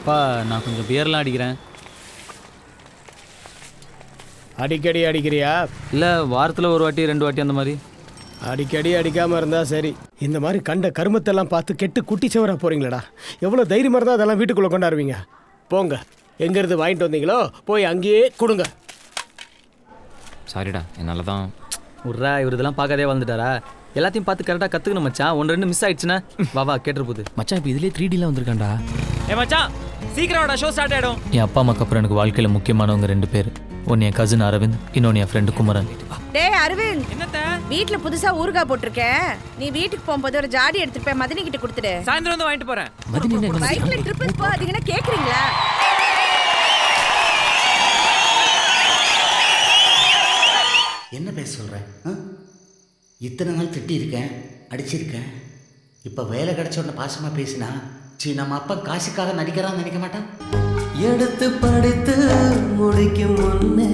அப்பா நான் கொஞ்சம் பியர்லாம் அடிக்கிறேன். அடிக்கடி அடிக்கிறியா? இல்லை வாரத்தில் ஒரு வாட்டி 2 வாட்டி அந்த மாதிரி. அடிக்கடி அடிக்காமல் இருந்தால் சரி. இந்த மாதிரி கண்ட கருமத்தெல்லாம் பார்த்து கெட்டு குட்டி சவராக போகிறீங்களடா. எவ்வளோ தைரியமாக இருந்தால் அதெல்லாம் வீட்டுக்குள்ளே கொண்டாடுவீங்க. போங்க, எங்கேருந்து வாங்கிட்டு வந்தீங்களோ போய் அங்கேயே கொடுங்க. சாரிடா, என்னால் தான். உர்ரா இவர் இதெல்லாம் பார்க்காதே வந்துட்டாரா? எல்லாத்தையும் பார்த்து கரெக்டாக கற்றுக்கணும் மச்சான். 1-2 மிஸ் ஆயிடுச்சுன்னா வா கேட்டுரு போகுது. மச்சான் இப்போ இதுலேயே 3Dலாம் வந்திருக்காண்டா. மச்சான் சீக்கிரம் ஷோ ஸ்டார்ட் ஆகிடும். என் அப்பா அம்மாக்கு அப்புறம் எனக்கு வாழ்க்கையில் முக்கியமானவங்க 2 பேர். ஒன்று என் கசின் அரவிந்த், இன்னொன்று என் ஃப்ரெண்டு குமரன். டேய் அரவிந்த், என்னத்த வீட்ல புதுசா ஊறுகாய் போட்டிருக்கேன். நீ வீட்டுக்கு போகும்போது ஒரு ஜாடி எடுத்துட்டு போய் மதினி கிட்ட கொடுத்துடு. சாயந்தரம் வந்து வாங்கிட்டு போறேன். மதினி பைக்ல ட்ரிப் போகாதீங்கன்னா கேக்குறீங்களா? என்ன பேச சொல்கிறேன்? இத்தனை நாள் திட்டியிருக்கேன், அடிச்சிருக்கேன். இப்போ வேலை கிடைச்ச உடனே பாசமாக பேசினா நம்ம அப்பா காசுக்காக நடிக்கிறான்னு நினைக்க மாட்டான். எடுத்து படித்து முடிக்கும் முன்னே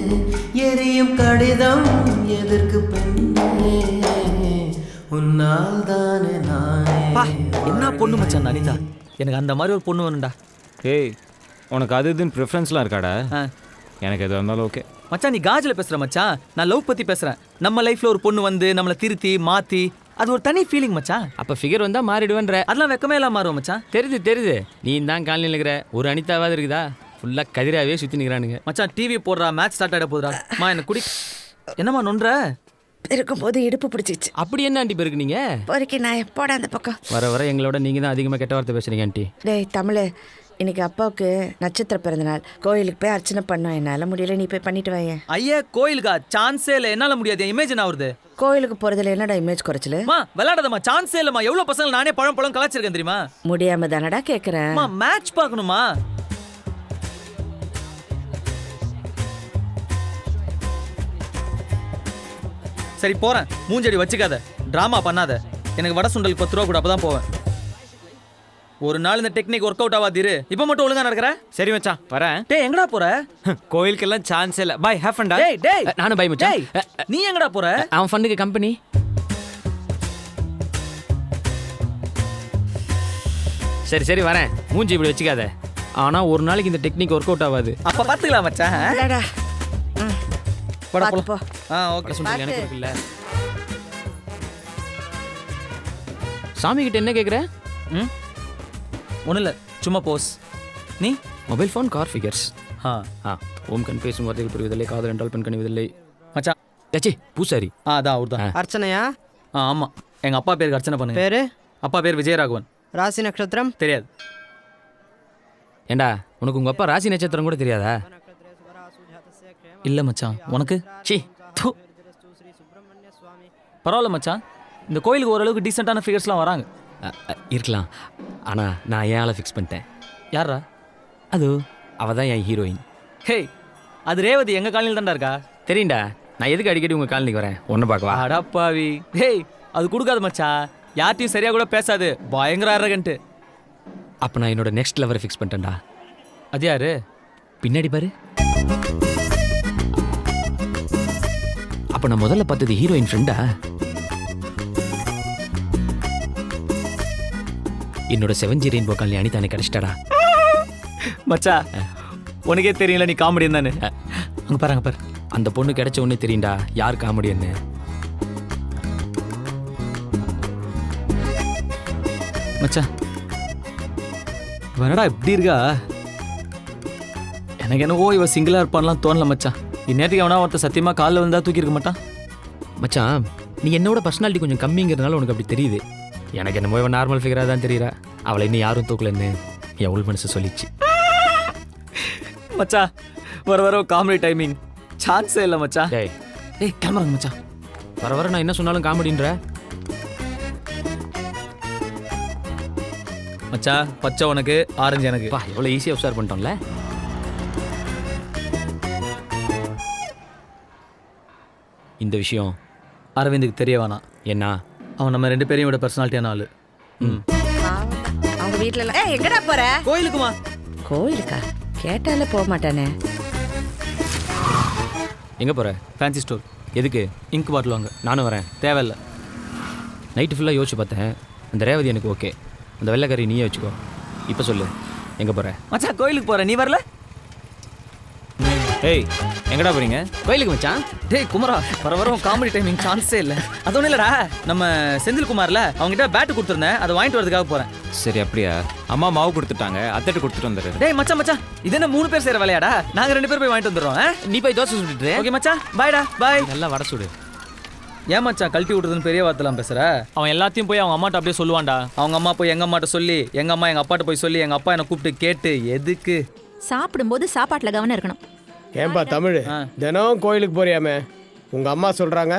எரியும் கடிதம் எதற்கு பெண்ணே, உன்னால் தானே நானே. என்ன பொண்ணு மச்சான் அனிதா? எனக்கு அந்த மாதிரி ஒரு பொண்ணு வேணும்டா. ஏய், உனக்கு அது இதுன்னு ப்ரிஃபரன்ஸ்லாம் இருக்காடா? எனக்கு எது இருந்தாலும் ஓகே மச்சான். நீ காஜில் பேசுகிற மச்சான், நான் லவ் பற்றி பேசுகிறேன். நம்ம லைஃப்பில் ஒரு பொண்ணு வந்து நம்மளை திருத்தி மாற்றி அது ஒரு தனி ஃபீலிங் மச்சான். அப்போ ஃபிகர் வந்தால் மாறிடுவேன்ற. அதெல்லாம் வெக்கமே எல்லாம் மாறுவோம் மச்சான். தெரியுது. நீ தான் காலையில் இருக்கிற ஒரு அனிதாவாவது இருக்குதா? ஃபுல்லாக கதிராகவே சுற்றி நிற்கிறானுங்க. மச்சான் டிவி போடுறா, மேட்ச் ஸ்டார்ட் ஆகிட போதுடா. என்ன குடி என்னம்மா நொன்ற இருக்கும்போது இடுப்பு பிடிச்சிச்சு. அப்படி என்ன ஆண்டி பேருக்கு நீங்கள் பொறுக்கி நான் எப்போட அந்த பக்கம் வர எங்களோட நீங்கள் தான் அதிகமாக கெட்ட வார்த்தை பேசுகிறீங்க ஆண்டி. டேய் தமிழ், இன்னைக்கு அப்பாவுக்கு நட்சத்திர பிறந்தநாள். கோயிலுக்கு போய் அர்ச்சனை பண்ணோம். என்னால் முடியல, நீ போய் பண்ணிட்டு வாங்க. ஐயா கோயிலுக்கா? சான்ஸே இல்லை, என்னால் முடியாது. இமேஜ் என்ன வருது? கோயிலுக்கு போறதுல என்னடா இமேஜ் குறைச்சல? விளையாடாதம்மா, சான்ஸே இல்லைம்மா. எவ்வளோ பசங்க நானே பழம் கலாச்சிருக்கேன் தெரியுமா? முடியாம தானடா கேட்குறேன். மேட்ச் பார்க்கணுமா? சரி போறேன். மூஞ்சடி வச்சுக்காத, டிராமா பண்ணாத. எனக்கு வடை சுண்டலுக்கு 10 ரூபா கூட, அப்பதான் போவேன். ஒரு நாள் இந்த டெக்னிக் ஒர்க் அவுட் ஆகாதீரு. இப்போ மட்டும் ஒழுங்கா நடக்கிற? சரி மச்சான், வரேன். டேய் எங்கடா போற? கோயிலுக்கெல்லாம் சான்ஸ் இல்லை. பை, ஹேவ் ஃபன் டா. டேய் நானும் பை மச்சான். நீ எங்கடா போற? அவன் ஃபன்னுக்கு கம்பெனி. சரி வரேன். மூஞ்சி இப்படி வச்சுக்காத. ஆனா ஒரு நாளைக்கு இந்த டெக்னிக் ஒர்க் அவுட் ஆகாது. அப்ப பாத்துக்கலாம் மச்சான். போ. ஓகே. சுண்டல் எனக்கு இருக்குல்ல. சாமி கிட்ட என்ன கேக்குற? ஒன்றும் இல்லை, சும்மா போஸ். நீ மொபைல் ஃபோன், கார் ஃபிகர்ஸ். ஓம் கண் பேசும் வார்த்தைகள் புரிவதில்லை, காதல் என்றால் பெண் கணிவதில்லை. மச்சான் ஏச்சி பூசாரி. அதான் அவர் தான். அர்ச்சனையா? ஆமாம், எங்கள் அப்பா பேருக்கு அர்ச்சனை பண்ணுங்க. பேரு? அப்பா பேர் விஜயராகவன். ராசி நட்சத்திரம்? தெரியாது. ஏண்டா உனக்கு உங்கள் அப்பா ராசி நட்சத்திரம் கூட தெரியாதா? இல்லை மச்சான். உனக்கு? சி பரவாயில்ல மச்சான், இந்த கோயிலுக்கு ஓரளவுக்கு டீசெண்டான ஃபிகர்ஸ்லாம் வராங்க. இருக்கலாம், ஆனால் நான் என் ஆளை ஃபிக்ஸ் பண்ணிட்டேன். யாரா அது? அவள் தான் என் ஹீரோயின். ஹே, அது ரேவதி எங்கள் காலனியில் தான்டா இருக்கா. தெரியும்டா, நான் எதுக்கு அடிக்கடி உங்கள் காலனிக்கு வரேன்? ஒன்று பார்க்கவா? அடப்பாவி. ஹேய், அது கொடுக்காது மச்சான். யார்ட்டையும் சரியாக கூட பேசாது, பயங்கர அரகன்ட்டு. அப்போ நான் என்னோட நெக்ஸ்ட் லெவரை ஃபிக்ஸ் பண்ணிட்டேன்டா. அது யாரு? பின்னாடி பாரு. அப்போ நான் முதல்ல பார்த்தது ஹீரோயின் ஃப்ரெண்டா? என்னோட 7G ரெயின்போ காலனி அனிதா எனக்கு கிடைச்சிட்டாடா. மச்சா உனக்கே தெரியல நீ காமெடியன் தானே. அங்கே பாரு. அந்த பொண்ணு கிடைச்ச உடனே தெரியும்டா யார் காமெடியன்னு. மச்சான் வேணடா இப்படி இருக்கா? எனக்கு என்னவோ இவ சிங்கிளாக இருப்பான்லாம் தோணல மச்சான். இந்நேரத்துக்கு எவனா ஒருத்தர் சத்தியமாக காலில் வந்தால் தூக்கியிருக்க மாட்டான். மச்சான் நீ என்னோட பர்சனாலிட்டி கொஞ்சம் கம்மிங்கிறதுனால உனக்கு அப்படி தெரியுது. எனக்கு என்னமோ இவன் நார்மல் ஃபிகராக தான் தெரியுறா. அவளை இன்னும் யாரும் தூக்கலன்னு என் உள் மனசு சொல்லிச்சு. மச்சா வர காமெடி டைமிங் சான்ஸே இல்லை மச்சா. டேய் கேமரா மச்சா. வர நான் என்ன சொன்னாலும் காமெடின்ற. மச்சா பச்சை உனக்கு, ஆரஞ்சு எனக்கு. பா எவ்வளோ ஈஸியாக உஷார் பண்ணிட்டோம்ல. இந்த விஷயம் அரவிந்துக்கு தெரிய வேணாம். என்ன? அவன் நம்ம 2 பேரையும் விட பர்சனாலிட்டியான ஆளு. அவங்க வீட்ல எல்லாம் எங்கடா போற? கோயிலுக்குமா? கோயிலுக்கா? கேட்டாலே போக மாட்டானே. எங்கே போகிற? Fancy store. எதுக்கு? இங்க் பாட்டில் வாங்க. நானும் வரேன். தேவையில்லை. நைட்டு ஃபுல்லாக யோசிச்சு பார்த்தேன். அந்த ரேவதி எனக்கு ஓகே. அந்த வெள்ளைக்கறி நீயே வச்சுக்கோ. இப்போ சொல்லு, எங்கே போகிற? மச்சான் கோயிலுக்கு போறேன், நீ வரல? ஏய் எங்கடா போறீங்க? கோயிலுக்கு மச்சான். டேய் குமரா, வர வர காமெடி டைமிங் சான்ஸே இல்லை. அது ஒன்றும் இல்லடா, நம்ம செந்தில் குமார்ல அவங்ககிட்ட பேட்டு கொடுத்துருந்தேன், அதை வாங்கிட்டு வரதுக்காக போறேன். சரி அப்படியா? அம்மா மாவு கொடுத்துட்டாங்க, அத்தட்டு கொடுத்துட்டு வந்துடுறேன். டேய் மச்சான் மச்சான், இது என்ன 3 பேர் செய்யற வேலையாடா? நாங்க 2 பேர் போய் வாங்கிட்டு வந்துடுறோம். நீ போய் தோசை சுட்டுட்டு ஓகே மச்சான், பாய்டா பாய். நல்லா வடை சுடு. ஏன் மச்சான் கழட்டி விட்டுறதுன்னு பெரிய வார்த்தைலாம் பேசுற? அவன் எல்லாத்தையும் போய் அவங்க அம்மாட்ட அப்படியே சொல்லுவான்டா. அவங்க அம்மா போய் எங்க அம்மாட்ட சொல்லி, எங்க அம்மா எங்க அப்பாட்ட போய் சொல்லி, எங்க அப்பா என்னை கூப்பிட்டு கேட்டு எதுக்கு? சாப்பிடும்போது சாப்பாட்டுல கவனம் இருக்கணும். ஏன்பா தமிழ், தினம் கோயிலுக்கு போறியாமே, உங்க அம்மா சொல்றாங்க.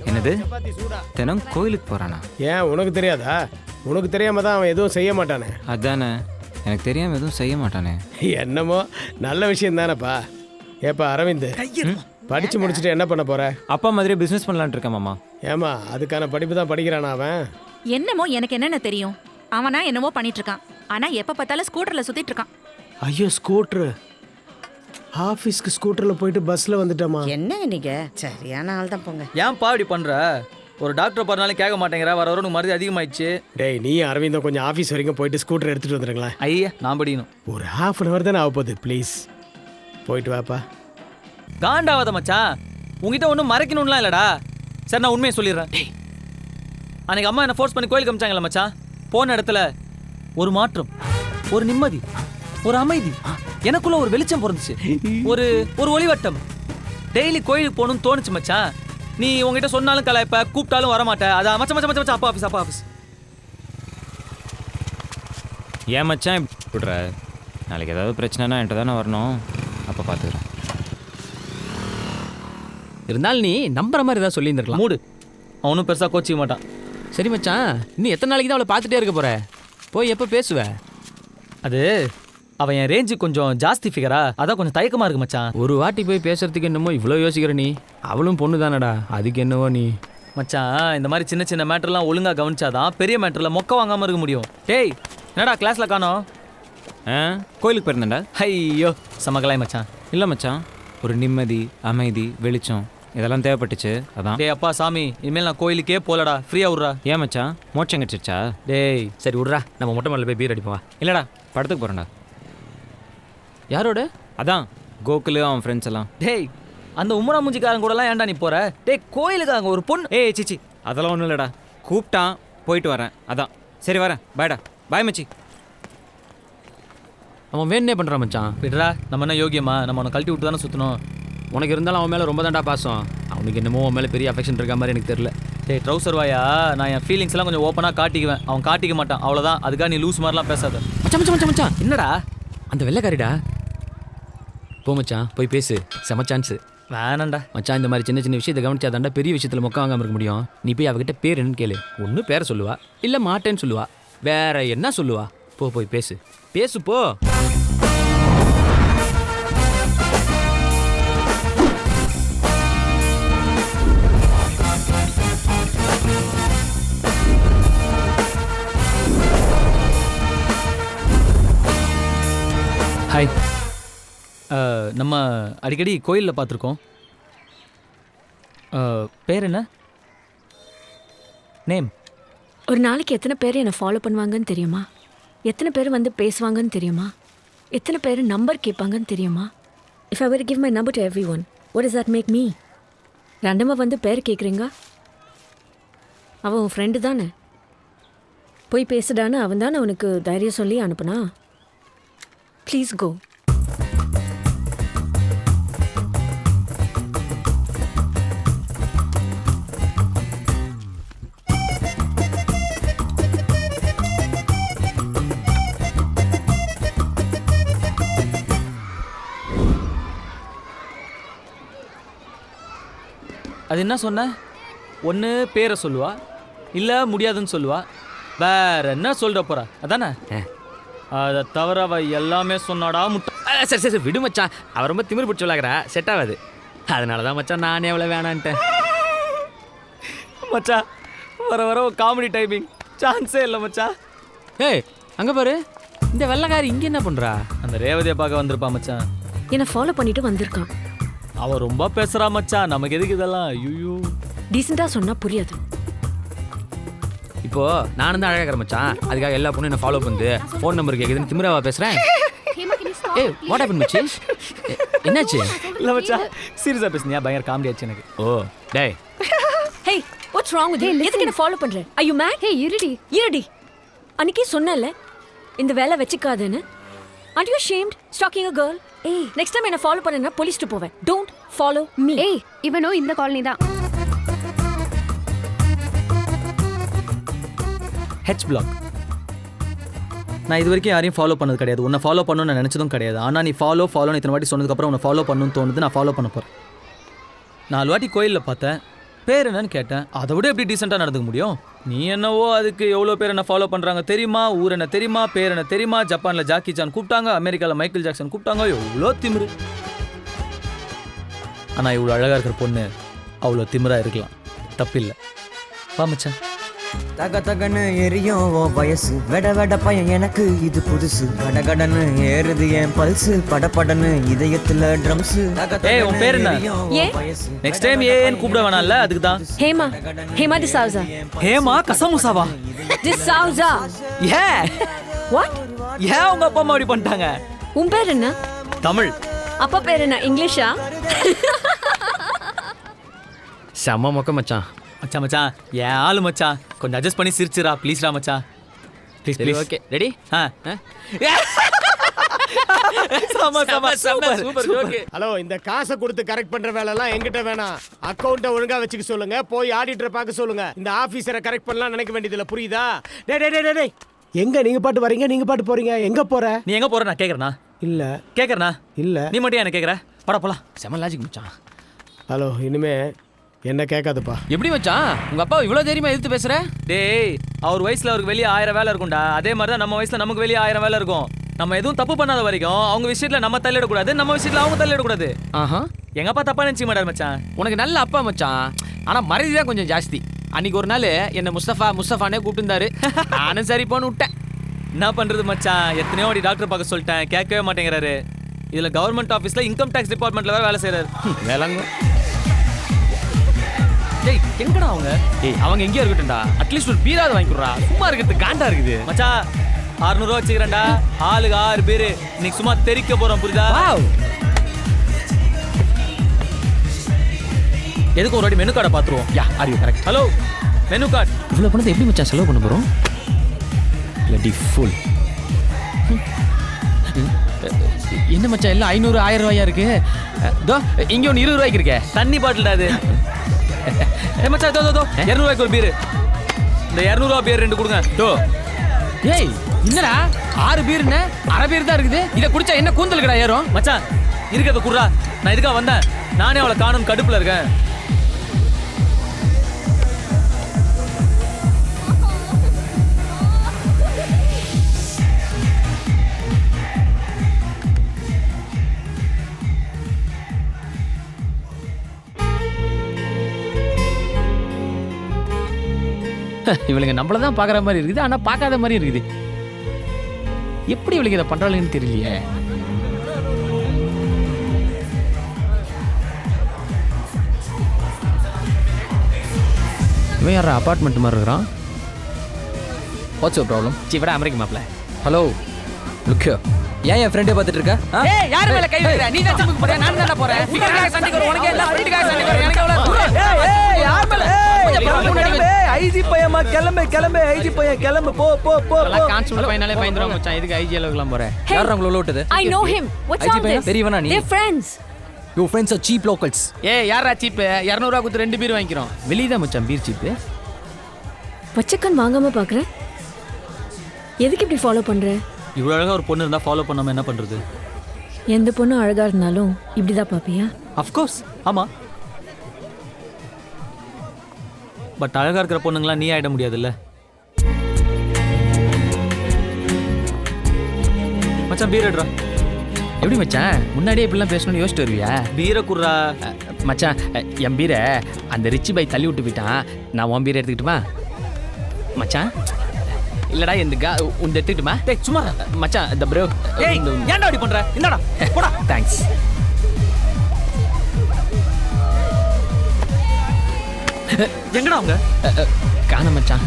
என்னது? தினம் கோயிலுக்கு போறானா? ஏன் உனக்கு தெரியாதா? உனக்கு தெரியாம தான் அவன் எதுவும் செய்ய மாட்டானே. அதானே, எனக்கு தெரியாம எதுவும் செய்ய மாட்டானே. என்னமோ நல்ல விஷயம் தானேப்பா. ஏப்பா அரவிந்த், படிச்சு முடிச்சுட்டு என்ன பண்ண போற? அப்பா மாதிரி பிசினஸ் பண்ணலான்னு இருக்கேன் மாமா. ஏமா அதுக்கான படிப்பு தான் படிக்கிறானா அவன்? என்னமோ எனக்கு என்னென்ன தெரியும். அவனா என்னமோ பண்ணிட்டு இருக்கான். ஆனா எப்ப பார்த்தாலும் ஸ்கூட்டர்ல சுத்திட்டு இருக்கான். ஐயோ ஸ்கூட்டரு, ஆஃபீஸ்க்கு ஸ்கூட்டரில் போயிட்டு பஸ்ஸில் வந்துட்டோமா? என்னங்க நீங்க சரியான ஆள் தான் போங்க. ஏன்பா இப்படி பண்ற? ஒரு டாக்டர் பண்ணாலும் கேட்க மாட்டேங்கிற, வர வர உனக்கு மருந்து அதிகமாயிடுச்சு. டேய் நீ அரவிந்தம் கொஞ்சம் ஆஃபீஸ் வரைக்கும் போயிட்டு ஸ்கூட்டர் எடுத்துகிட்டு வந்துடுங்களேன். ஐயா நான் படிக்கணும். ஒரு ½ தானே ஆக போகுது, ப்ளீஸ் போயிட்டு வாப்பா. காண்டாவாத மச்சான், உங்ககிட்ட ஒன்றும் மறைக்கணும்லாம் இல்லடா. சரி நான் உண்மையை சொல்லிடுறேன். அன்னைக்கு அம்மா என்ன ஃபோர்ஸ் பண்ணி கோயிலுக்கு அமிச்சாங்கல்ல மச்சான், போன இடத்துல ஒரு மாற்றம், ஒரு நிம்மதி, ஒரு அமைதி, எனக்குள்ள ஒரு வெளிச்சம் பிறந்துச்சு, ஒரு ஒரு ஒளிவட்டம். டெய்லி கோயிலுக்கு போகணும்னு தோணுச்சு மச்சான். நீ உங்ககிட்ட சொன்னாலும் கலாய்ப்ப, கூப்பிட்டாலும் வரமாட்ட. அதான் மச்சான் மச்சான் மச்சான் அப்பா ஆஃபீஸ், அப்பா ஆஃபீஸ். ஏன் மச்சான் இப்படி விடுற? நாளைக்கு ஏதாவது பிரச்சனைனா என்கிட்ட தானே வரணும், அப்போ பார்த்துக்கிறேன். இருந்தாலும் நீ நம்புற மாதிரி ஏதாவது சொல்லியிருந்துருக்கலாம். மூடு, அவனும் பெருசாக கோச்சிக்க மாட்டான். சரி மச்சான், இன்னும் எத்தனை நாளைக்கு தான் அவளை பார்த்துட்டே இருக்க போற? போய் எப்போ பேசுவ? அது அவன் என் ரேஞ்சு கொஞ்சம் ஜாஸ்தி ஃபிகரா, அதான் கொஞ்சம் தயக்கமாக இருக்கு மச்சான். ஒரு வாட்டி போய் பேசுறதுக்கு என்னமோ இவ்வளோ யோசிக்கிற நீ. அவளும் பொண்ணு தானடா, அதுக்கு என்னவோ நீ. மச்சான் இந்த மாதிரி சின்ன சின்ன மேட்டர்லாம் ஒழுங்காக கவனிச்சாதான் பெரிய மேட்டரில் மொக்க வாங்காமல் இருக்க முடியும். டேய் என்னடா கிளாஸில் காணோம்? கோயிலுக்கு போயிருந்தேன்டா. ஐயோ சமகலாய் மச்சான். இல்லை மச்சான், ஒரு நிம்மதி, அமைதி, வெளிச்சம் இதெல்லாம் தேவைப்பட்டுச்சு, அதான். டேய் அப்பா சாமி, இனிமேல் நான் கோயிலுக்கே போலடா, ஃப்ரீயா விட்றா. ஏன் மச்சான், மோட்சம் கிடச்சிருச்சா? டேய் சரி விட்றா, நம்ம மொட்டை மாடியில் போய் பீர் அடிப்போம். இல்லைடா, படத்துக்கு போகிறேன்டா. யாரோட? அதான் கோகுலு அவன் ஃப்ரெண்ட்ஸ் எல்லாம். டேய் அந்த உம்மனா மூஞ்சிக்காரன் கூடலாம் ஏன்டா நீ போற? டேய் கோயிலுக்கு அங்கே ஒரு பொண்ணு. ஏய் சிச்சி, அதெல்லாம் ஒன்றும் இல்லைடா, கூப்பிட்டான் போயிட்டு வரேன், அதான். சரி வரேன், பாய்டா. பாய் மச்சி. அவன் வேணே பண்ணுறான் மச்சான். விட்றா, நம்ம என்ன யோகியமா? நம்ம அவனை கழட்டி விட்டு தானே சுற்றணும். உனக்கு இருந்தாலும் அவன் மேலே ரொம்ப தாண்டா பாசம். அவனுக்கு என்னமோ அவன் மேலே பெரிய அஃபெக்ஷன் இருக்க மாதிரி எனக்கு தெரியல. டேய் ட்ரௌசர் வாயா, நான் என் ஃபீலிங்ஸ் எல்லாம் கொஞ்சம் ஓப்பனாக காட்டிக்குவேன், அவன் காட்டிக்க மாட்டான், அவ்வளோதான். அதுக்காக நீ லூஸ் மாதிரிலாம் பேசாத. மச்சான் மச்சான் மச்சான் மச்சான், என்னடா? அந்த வெள்ளைக்காரிடா. போ மச்சான், போய் பேசு, செம சான்ஸு. வேணாண்டா மச்சான், இந்த மாதிரி சின்ன சின்ன விஷயத்தை கவனிச்சாதாண்டா பெரிய விஷயத்தில் மொக்க வாங்காமல் இருக்க முடியும். நீ போய் அவகிட்ட பேர் என்னன்னு கேளு. ஒன்று பேரை சொல்லுவா, இல்லை மாட்டேன்னு சொல்லுவா, வேற என்ன சொல்லுவா? போய் பேசு, பேசு போ. ஹாய். நம்ம அடிக்கடி கோயிலில் பார்த்துருக்கோம். பேர் என்ன? நேம்? ஒரு நாளைக்கு எத்தனை பேர் என்னை ஃபாலோ பண்ணுவாங்கன்னு தெரியுமா? எத்தனை பேர் வந்து பேசுவாங்கன்னு தெரியுமா? எத்தனை பேர் நம்பர் கேட்பாங்கன்னு தெரியுமா? If I were give my number to everyone, what is that make me? ரெண்டமாக வந்து பேர் கேட்குறீங்க? அவன் உன் ஃப்ரெண்டு தானே, போய் பேசுடான்னு அவன் தானே உனக்கு தைரியம் சொல்லி அனுப்புனா? Please go. அது என்ன சொன்ன? ஒன்று பேரை சொல்லுவா, இல்லை முடியாதுன்னு சொல்லுவா, வேற என்ன சொல்ற போறா? அதானே? அதை தவிர அவ எல்லாமே சொன்னாடா முட்டை. சரி சரி விடு மச்சான், அவ ரொம்ப திமிரு பிடிச்சி விளாக்குறா, செட் ஆகாது. அதனால தான் மச்சான் நானே எவ்வளோ வேணான்ட்டேன். மச்சான் வர வர காமெடி டைமிங் சான்ஸே இல்லை மச்சான். ஏய் அங்கே பாரு, இந்த வெள்ளைக்காரி இங்கே என்ன பண்ணுறா? அந்த ரேவதியை பார்க்க வந்திருப்பா மச்சான். என்னை ஃபாலோ பண்ணிட்டு வந்திருக்கான். அவ ரொம்ப பேசுறா மச்சான், நமக்கு எதுக்கு இதெல்லாம்? ஐயோ டீசெண்டாக சொன்னால் புரியாது. இப்போ நானும் தான் அழகாக மச்சான், அதுக்காக எல்லா பொண்ணும் என்ன ஃபாலோ பண்ணுது, ஃபோன் நம்பர் கேட்குதுன்னு திமிராவா பேசுகிறேன்? ஏய் வாட் ஹேப்பன் மச்சி? என்னாச்சு? இல்லை மச்சா சீரியஸாக பேசுனியா? பயங்கர காமெடி ஆச்சு எனக்கு. ஓ டேய் Hey, what's wrong with you? எதுக்கு என்ன ஃபாலோ பண்ற? Are you mad? Hey, இருடி. அன்னைக்கே சொன்னல இந்த வேலை வெச்சிக்காதேன்னு. Aren't you ashamed stalking a girl? Hey, next time என்ன ஃபாலோ பண்ணனா போலீஸ்க்கு போவேன். Don't follow me. ஏய் இவனோ இந்த காலனி தான். H block. நான் இது வரைக்கும் யாரையும் ஃபாலோ பண்ணது கிடையாது. உன்னை ஃபாலோ பண்ணணும்னு நான் நினச்சதும் கிடையாது. ஆனால் நீ ஃபாலோன்னு இத்தனை வாட்டி சொன்னதுக்கப்புறம் உன்னை ஃபாலோ பண்ணணும்னு தோணுது. நான் ஃபாலோ பண்ண போகிறேன். 4 வாட்டி கோயிலில் பார்த்தேன். பேர் என்னன்னு கேட்டேன். அதை விட எப்படி டீசெண்டாக நடந்துக்க முடியும்? நீ என்னவோ அதுக்கு எவ்வளோ பேர் என்ன ஃபாலோ பண்ணுறாங்க தெரியுமா, ஊர் என்ன தெரியுமா, பேர் என்ன தெரியுமா, ஜப்பானில் ஜாக்கி சான் கூப்பிட்டாங்க, அமெரிக்காவில் மைக்கேல் ஜாக்சன் கூப்பிட்டாங்க, எவ்வளோ திமிரு. ஆனால் இவ்வளோ அழகாக இருக்கிற பொண்ணு அவ்வளோ திமிராக இருக்கலாம், தப்பில்லை. வா மச்சான். தக தகன்னு எரியும் ஓ வயசு, வெட வெட பையன் எனக்கு இது புதுசு, கடகடன்னு ஏறுது என் பல்சு, படபடன்னு இதயத்துல ட்ரம்ஸ். ஏய் உன் பேர் என்ன? நெக்ஸ்ட் டைம் ஏன்னு கூப்பிட வேணாம்ல, அதுக்கு தான். ஹேமா டிசௌசா. ஹேமா கசமுசாவா? டிசௌசா. ஏ What? ஏன் உங்க அப்பா அம்மா அப்படி பண்ணிட்டாங்க? உன் பேர் என்ன? தமிழ். அப்பா பேர் என்ன? இங்கிலீஷா? செம்ம மொக்க மச்சான். மச்சான் மச்சான் ஏன் ஆளு மச்சான், கொஞ்சம் அட்ஜஸ்ட் பண்ணி சிரிச்சுரா ப்ளீஸ்ரா மச்சான். ப்ளீஸ் சரி please. Okay ready? Super okay. Hello, இந்த காசை கொடுத்து கரெக்ட் பண்ற வேலை எல்லாம் எங்கிட்ட வேணாம். அக்கௌண்ட்டை ஒழுங்கா வச்சுக்க சொல்லுங்க. போய் ஆடிட்டரை பார்க்க சொல்லுங்க. இந்த ஆபீசரை கரெக்ட் பண்ணலாம் நினைக்க வேண்டியதில்ல, புரியுதா? டேய் எங்க நீங்க பாட்டு வரீங்க, நீங்க பாட்டு போறீங்க, எங்க போற? நீ எங்க போற? நான் கேக்குறேனா? இல்ல கேக்குறேனா? இல்ல. நீ மட்டும் என்ன கேக்குற? பட போலாம். செம்ம லாஜிக் மச்சான். ஹலோ, இனிமே என்ன கேட்காதுப்பா. எப்படி மச்சான் உங்க அப்பா இவ்வளோ தைரியமா எதிர்த்து பேசுற? டேய் அவர் வயசுல அவருக்கு வெளியே 1000 வேலை இருக்கும்டா. அதே மாதிரி தான் நம்ம வயசுல நமக்கு வெளியே 1000 வேலை இருக்கும். நம்ம எதுவும் தப்பு பண்ணாத வரைக்கும் அவங்க விஷயத்துல நம்ம தள்ளிடக்கூடாது, நம்ம விஷயத்துல அவங்க தள்ளிடக்கூடாது. ஆஹா, எங்க அப்பா தப்பா நினைச்சு மாட்டார் மச்சான். உனக்கு நல்ல அப்பா மச்சான், ஆனா மரியாதை தான் கொஞ்சம் ஜாஸ்தி. அன்னைக்கு ஒரு நாள் என்ன முஸ்தஃபானே கூப்பிட்டுருந்தாரு. நானும் சரி போன்னு விட்டேன். என்ன பண்றது மச்சான், எத்தனையோ வாட்டி டாக்டர் பார்க்க சொல்லிட்டேன், கேட்கவே மாட்டேங்கிறாரு. இதுல கவர்மெண்ட் ஆஃபீஸ்ல இன்கம் டேக்ஸ் டிபார்ட்மெண்ட்ல வேற வேலை செய்யறாரு. வேளாங்க. டேய் எங்கடா அவங்க? ஏய் அவங்க எங்கேயோ இருக்கட்டும்டா, அட்லீஸ்ட் ஒரு பீராவது வாங்கிடுறா. சும்மா இருக்கிறது காண்டா இருக்குது மச்சான். 600 ரூபா வச்சுக்கிறேன்டா. ஆளுக்கு 6 பேரு. இன்னைக்கு சும்மா தெரிக்க போறோம், புரியுதா? எதுக்கு ஒரு வாட்டி மெனு கார்டை பார்த்துருவோம். Yeah are you correct? Hello, menu card. இவ்வளோ பணத்தை எப்படி மச்சான் செலவு பண்ண போகிறோம்? லட்டி ஃபுல். என்ன மச்சான் எல்லாம் 500 1000 ரூபாயா இருக்கு? தோ இங்கே ஒன்று 20 ரூபாய்க்கு இருக்கே. தண்ணி பாட்டில்டா அது. ஏ மச்சான், தோ 200 ரூபாய்க்கு ஒரு பீரு. இந்த 200 ரூபா பீர் 2 கொடுங்க. தோ. ஏய் என்னடா 6 பீர்னு அரை பீர் தான் இருக்குது. இதை குடிச்சா என்ன கூந்தலுக்குடா ஏறும்? மச்சான் இருக்கிறத குடுறா. நான் இதுக்காக வந்தேன். நானே அவளை காணும் கடுப்புல இருக்கேன். இவளுங்க நம்மள தான் பார்க்குற மாதிரி இருக்குது, ஆனால் பார்க்காத மாதிரி இருக்குது. எப்படி இவளுக்கு இதை பண்ணுறாளுன்னு தெரியலையே. இவன் யாரா அப்பார்ட்மெண்ட் மாதிரி இருக்கிறான்? What's your problem? சிவடா அமெரிக்க மாப்பிள்ள. Hello look here. ஏன் என் ஃப்ரெண்டே பார்த்துட்டு இருக்க? ஏய் யார் மேல கை வைக்கிற? நீ தான் ஜிம்முக்கு போறியா? நான் தான போறேன். ஃபிகர்காக சண்டைக்கு வர உனக்கு என்ன? ஃபிகர்காக சண்டைக்கு வர எனக்கு எவ்வளவு? ஏய் யார் மேல? ஐஜி பையமா கிளம்பு ஐஜி பையன் கிளம்பு. போ போ போ. எல்லாம் கான்ஸ்டபிள் பையனாலே பயந்துறோம் மச்சான். இதுக்கு ஐஜி அளவுக்குலாம் போறேன். யார் உங்கள லோட்டது? I know him. What's all this? தெரியவனா நீ? They're friends. Your friends are cheap locals. ஏய் யாரா சீப்? 200 ரூபாய் கொடுத்து 2 பீர் வாங்கிக்கிறோம். வெளிய தான் மச்சான் பீர் சீப். பச்சைக்கன் வாங்காம பார்க்குறேன். எதுக்கு இப்படி ஃபாலோ பண்ற? இவ்வளோ அழகா ஒரு பொண்ணு இருந்தா ஃபாலோ பண்ணாம என்ன பண்றது? எந்த பொண்ணு அழகா இருந்தாலும் இப்படிதான் பாப்பியா? ஆஃப் கோர்ஸ் ஆமா. பட் அழகா இருக்கிற பொண்ணுங்களா நீ ஆயிட முடியாதுல்ல மச்சான். பீர் எடுறா. எப்படி மச்சான் முன்னாடியே இப்படிலாம் பேசணும்னு யோசிச்சுட்டு வருவியா? பீரை குடுறா. மச்சான் என் பீரை அந்த ரிச்சி பை தள்ளி விட்டு போயிட்டான். நான் உன் பீரை எடுத்துக்கிட்டுமா மச்சான்? இல்லடா இந்த உன் எடுத்துக்கிட்டுமா? டேய் சும்மா மச்சான் இந்த ப்ரோ. ஏய் ஏன்டா அப்படி பண்ற? இந்தாடா போடா. தேங்க்ஸ். எங்கடா அவங்க? காண மச்சான்.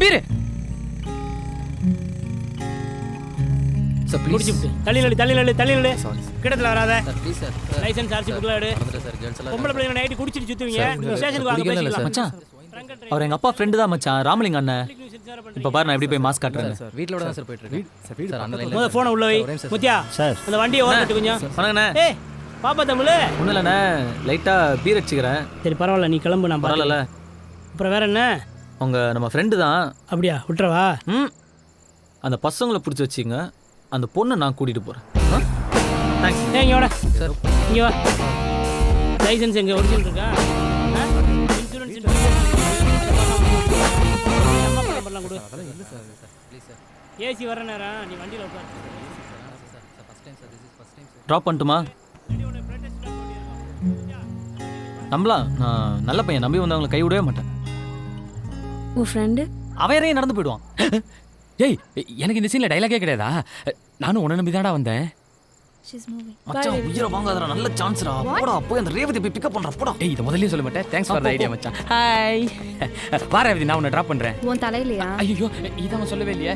பீரு சார் ப்ளீஸ் தள்ளி நடு கிடத்துல வராத லைசென்ஸ் ஆர்சி புக்ல எடு பொம்பளை பிள்ளைங்க நைட்டு குடிச்சிட்டு சுத்துவீங்க ஸ்டேஷனுக்கு வாங்க பேசிக்கலாம் மச்சான் அவர் எங்க அப்பா ஃப்ரெண்டு தான் மச்சான், ராமலிங்க அண்ணன். இப்ப பாரு நான் எப்படி போய் மாஸ்க் காட்டுறேன். வீட்ல தான் சார் போயிட்டு இருக்கு சார். அந்த லைன்ல போன் உள்ள வை முத்தியா சார், அந்த வண்டியை ஓரட்டு கொஞ்சம். வணங்கண்ணே. ஏய் பாப்பா தமிழ் ஒன்றும் இல்லைண்ணே, லைட்டா பீர் அடிச்சுக்கிறேன். சரி பரவாயில்ல, நீ கிளம்பு, நான் பரவாயில்ல. அப்புறம் வேற என்ன? அவங்க நம்ம ஃப்ரெண்டு தான். அப்படியா, விட்டுறவா? அந்த பசங்களை பிடிச்சி வச்சிங்க, அந்த பொண்ணை நான் கூட்டிட்டு போறேன். தேங்க்ஸ். இங்கே வாடா சார், இங்கே வா. லைசன்ஸ் எங்கே ஒரிஜினல் இருக்கா? இன்சூரன்ஸ் நம்பர்லாம் கொடு. ஏசி வர நேரம் நீ வண்டியில் உட்காரு. ட்ராப் பண்ணட்டுமா? நம்பலாம், நான் நல்ல பையன், நம்பி வந்தவங்களை கை விடவே மாட்டேன். உன் ஃப்ரெண்டு அவன் யாரையும் நடந்து போயிடுவான். ஏய் எனக்கு இந்த சீன்ல டைலாகே கிடையாதா? நானும் உன்னை நம்பி தான்டா வந்தேன். மச்சான் உயிரை வாங்காதடா, நல்ல சான்ஸ்டா. போடா போய் அந்த ரேவதி போய் பிக்கப் பண்றா போடா. ஏய் இத முதல்லயே சொல்ல மாட்டேன். தேங்க்ஸ் ஃபார் தி ஐடியா மச்சான். ஹாய் வா ரேவதி, நான் உன்னை டிராப் பண்றேன். உன் தலையிலையா? ஐயோ இத அவன் சொல்லவே இல்லையே.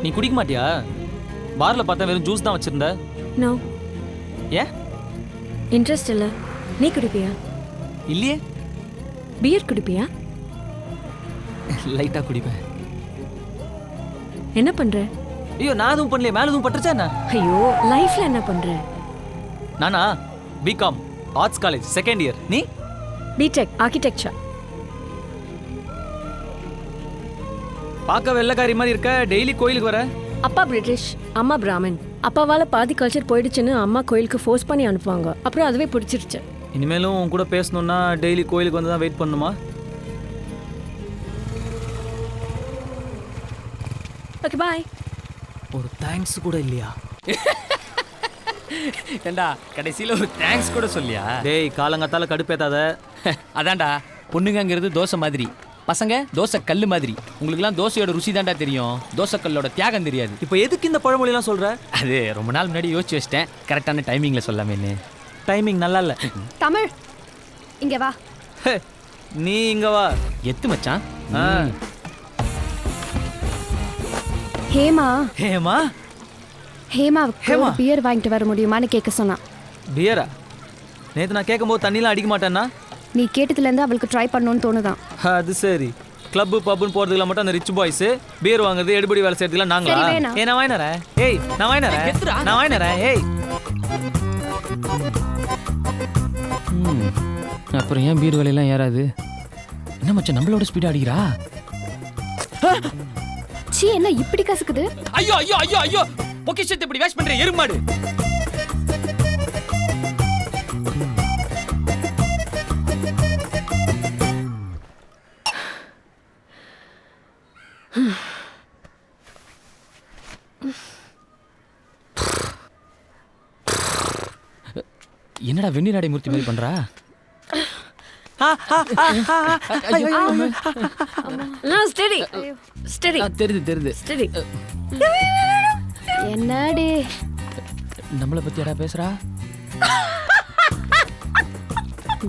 நீ குடிக்க மாட்டியா? பார்ல பார்த்தா வெறும் ஜூஸ் தான் வச்சிருந்த. நோ, ஏன்? இன்ட்ரெஸ்ட் இல்லை. நீ குடிப்பியா? இல்லையே. பியர் குடிப்பியா? லைட்டா குடிப்பேன். என்ன பண்ற? ஐயோ நான் எதுவும் பண்ணலையே, மேல எதுவும் பட்டுச்சா என்ன? ஐயோ லைஃப்ல என்ன பண்ற? நானா BCom arts college second year. நீ? BTech architecture. பார்க்க வெள்ளைக்காரி மாதிரி இருக்க, டெய்லி கோயிலுக்கு வர. அப்பா பிரிட்டிஷ், அம்மா பிராமின். அப்பாவால பாதி கல்ச்சர் போயிடுச்சுன்னு அம்மா கோயிலுக்கு ஃபோர்ஸ் பண்ணி அனுப்புவாங்க. அப்புறம் அதுவே பிடிச்சிருச்சு. இனிமேலும் உன் கூட பேசணும்னா டெய்லி கோயிலுக்கு வந்து தான் வெயிட் பண்ணணுமா? Okay bye. ஒரு தேங்க்ஸ் கூட இல்லையா? ஏண்டா கடைசியில ஒரு தேங்க்ஸ் கூட சொல்லியா? டேய் காலங்காத்தால கடுப்பேத்தாத. அதான்டா, பொண்ணுங்கிறது தோசை மாதிரி, பசங்க தோசை கல்லு மாதிரி. உங்களுக்குலாம் தோசையோட ருசி தான்டா தெரியும், தோசை கல்லோட தியாகம் தெரியாது. இப்போ எதுக்கு இந்த பழமொழிலாம் சொல்ற? அது ரொம்ப நாள் முன்னாடி யோசிச்சு வச்சிட்டேன், கரெக்டான டைமிங்ல சொல்லாமேன்னு. டைமிங் நல்லா இல்ல. தமிழ் இங்க வா. நீ இங்க வா. எத்து மச்சான். ஹேமா ஹேமா ஹேமாவுக்கு ஒரு பியர் வாங்கிட்டு வர முடியுமான்னு கேட்க சொன்னான். பியரா? நேற்று நான் கேட்கும்போது தண்ணிலாம் அடிக்க மாட்டேன்னா? நீ கேட்டதுலேருந்து அவளுக்கு ட்ரை பண்ணணும்னு தோணுதான். அது சரி. கிளப்பு பப்புன்னு போகிறதுக்குலாம் மட்டும் அந்த ரிச் பாய்ஸ் பியர் வாங்குறது, எடுபடி வேலை செய்யறதுக்குலாம் நாங்களா? சரி, வேணாம். நான் வாங்கினறேன். ஏய் நான் வாங்கினறேன். ஏய் அப்புறம் ஏன் பீர் வேலையெல்லாம் ஏறாது? என்ன மச்சான் நம்மளோட ஸ்பீடா அடிக்கிறா? சீ, என்ன இப்படி கசக்குது? ஐயோ ஐயோ ஐயோ ஐயோ, பொக்கிஷத்தை இப்படி வேஸ்ட் பண்ற எருமாடு. என்னடா வெந்நீர் மூர்த்தி மாதிரி பண்றா? தெரியுது. என்னடி நம்மள பத்தி யாரா பேசுறா?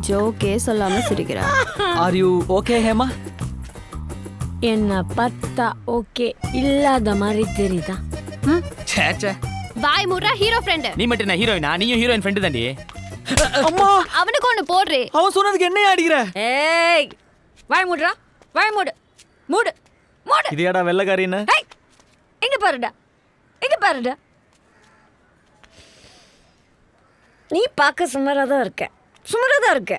ஜோக்கே சொல்லாம சிரிக்கிறா. Are you okay Hema? என்ன பார்த்தா ஓகே இல்லாத மாதிரி தெரியுதா? சேச்சே, வாய் மூடுறா ஹீரோ ஃப்ரெண்ட். நீ மட்டும் என்ன ஹீரோயினா? நீயும் ஹீரோயின் ஃப்ரெண்டு தாண்டி. அம்மா அவனுக்கு ஒன்று போடுறே. அவன் சொன்னதுக்கு என்ன அடிக்கிற? ஏய் வாய் மூடுறா, வாய் மூடு மூடு மூடு. இது ஏடா வெள்ளைக்காரின்னு? ஏய் இங்க பாருடா, இங்க பாருடா. நீ பார்க்க சுமாரா தான் இருக்க.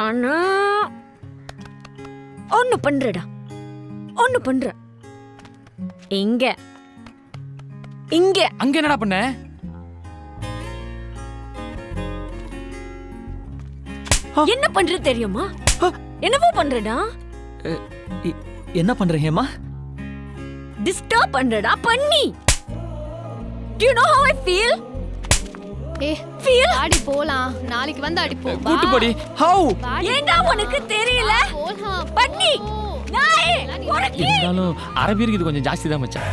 ஆனா ஒன்னு பண்றடா, இங்க அங்க என்னடா பண்ண? என்ன பண்ற தெரியுமா? என்னவோ பண்றடா. என்ன பண்ற ஹேமா? டிஸ்டர்ப் பண்றடா பண்ணி. Do you know how I feel? ஆடி போலாம், நாளைக்கு வந்து அடிப்போம். கூட்டி போடி. ஹவ் ஏண்டா உனக்கு தெரியல? பண்ணி நாயே உனக்கு இருந்தாலும் அரபியருக்கு இது கொஞ்சம் ஜாஸ்தி தான் மச்சான்.